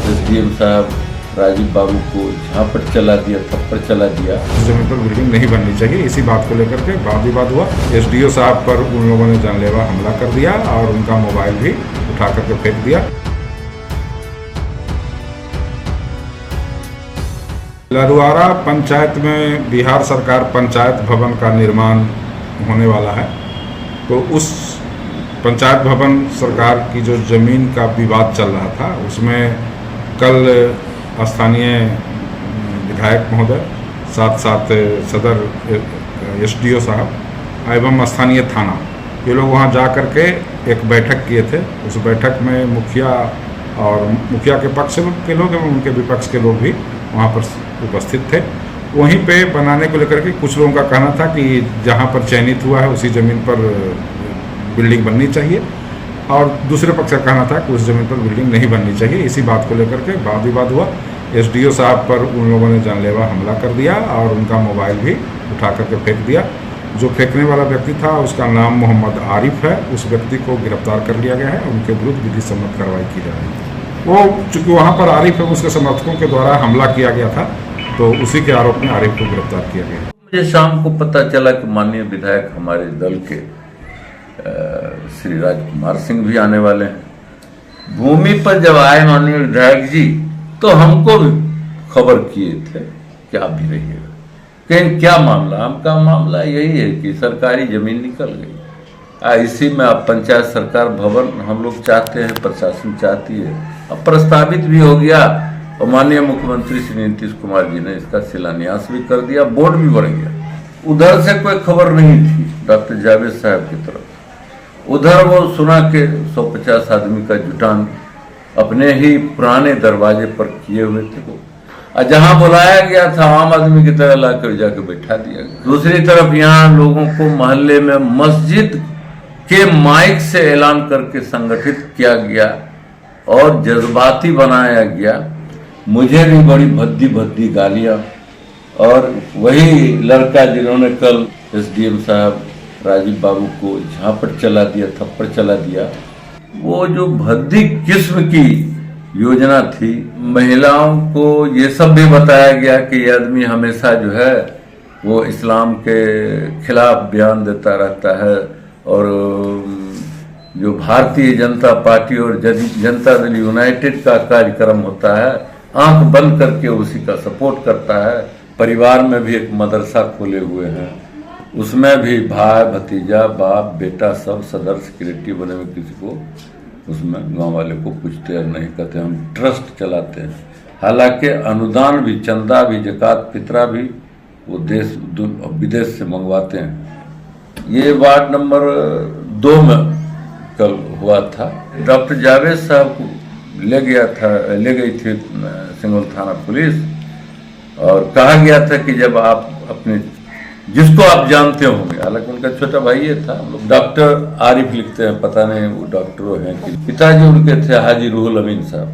SDM साहब राजीव बाबू को झापट चला दिया, थप्पड़ चला दिया। इस जमीन पर बिल्डिंग नहीं बननी चाहिए, इसी बात को लेकर के वाद विवाद हुआ। एसडीओ साहब पर उन लोगों ने जानलेवा हमला कर दिया और उनका मोबाइल भी उठा करके फेंक दिया। लरुआरा पंचायत में बिहार सरकार पंचायत भवन का निर्माण होने वाला है, तो उस पंचायत भवन सरकार की जो जमीन का विवाद चल रहा था, उसमें कल स्थानीय विधायक महोदय साथ साथ सदर एसडीओ साहब एवं स्थानीय थाना, ये लोग वहाँ जा कर के एक बैठक किए थे। उस बैठक में मुखिया और मुखिया के पक्ष के लोग एवं उनके विपक्ष के लोग भी वहाँ पर उपस्थित थे। वहीं पे बनाने को लेकर के कुछ लोगों का कहना था कि जहाँ पर चयनित हुआ है उसी ज़मीन पर बिल्डिंग बननी चाहिए, और दूसरे पक्ष का कहना था कि उस ज़मीन पर बिल्डिंग नहीं बननी चाहिए। इसी बात को लेकर के वाद विवाद हुआ। एसडीओ साहब पर उन लोगों ने जानलेवा हमला कर दिया और उनका मोबाइल भी उठा करके फेंक दिया। जो फेंकने वाला व्यक्ति था उसका नाम मोहम्मद आरिफ है। उस व्यक्ति को गिरफ्तार कर लिया गया है, उनके विरुद्ध विधि सम्मत कार्रवाई की जा रही है। वो चूँकि वहाँ पर आरिफ है, उसके समर्थकों के द्वारा हमला किया गया था, तो उसी के आरोप में आरिफ को गिरफ्तार किया गया। मुझे शाम को पता चला कि माननीय विधायक हमारे दल के श्री राजकुमार सिंह भी आने वाले हैं। भूमि पर जब आए माननीय विधायक जी, तो हमको भी खबर किए थे कि आप भी रहिएगा। कहीं क्या मामला? हमका मामला यही है कि सरकारी जमीन निकल गई, इसी में अब पंचायत सरकार भवन हम लोग चाहते हैं, प्रशासन चाहती है, अब प्रस्तावित भी हो गया और माननीय मुख्यमंत्री श्री नीतीश कुमार जी ने इसका शिलान्यास भी कर दिया, बोर्ड भी बन गया। उधर से कोई खबर नहीं थी डॉक्टर जावेद साहब की तरफ। उधर वो सुना के 150 आदमी का जुटान अपने ही पुराने दरवाजे पर किए हुए थे वो, और जहां बुलाया गया था आम आदमी की तरह लाकर जाके बैठा दिया गया। दूसरी तरफ यहाँ लोगों को मोहल्ले में मस्जिद के माइक से ऐलान करके संगठित किया गया और जज्बाती बनाया गया। मुझे भी बड़ी भद्दी भद्दी गालियां, और वही लड़का जिन्होंने कल एसडीएम साहब राजीव बाबू को झापट चला दिया, थप्पड़ चला दिया, वो जो भद्दी किस्म की योजना थी, महिलाओं को ये सब भी बताया गया कि ये आदमी हमेशा जो है वो इस्लाम के खिलाफ बयान देता रहता है, और जो भारतीय जनता पार्टी और जनता दल यूनाइटेड का कार्यक्रम होता है, आंख बंद करके उसी का सपोर्ट करता है। परिवार में भी एक मदरसा खोले हुए हैं, उसमें भी भाई भतीजा बाप बेटा सब सदर सेक्रेटरी बने हुए, किसी को उसमें गांव वाले को पूछते हैं नहीं, कहते हम ट्रस्ट चलाते हैं। हालांकि अनुदान भी, चंदा भी, ज़कात फितरा भी वो देश विदेश से मंगवाते हैं। ये वार्ड नंबर 2 में कल हुआ था। डॉक्टर जावेद साहब को ले गई थी सिंगल थाना पुलिस, और कहा गया था कि जब आप अपने जिसको आप जानते होंगे, हालांकि उनका छोटा भाई ये था, हम लोग डॉक्टर आरिफ लिखते हैं, पता नहीं वो डॉक्टर हैं कि पिताजी उनके थे हाजी रूहुल अमीन साहब।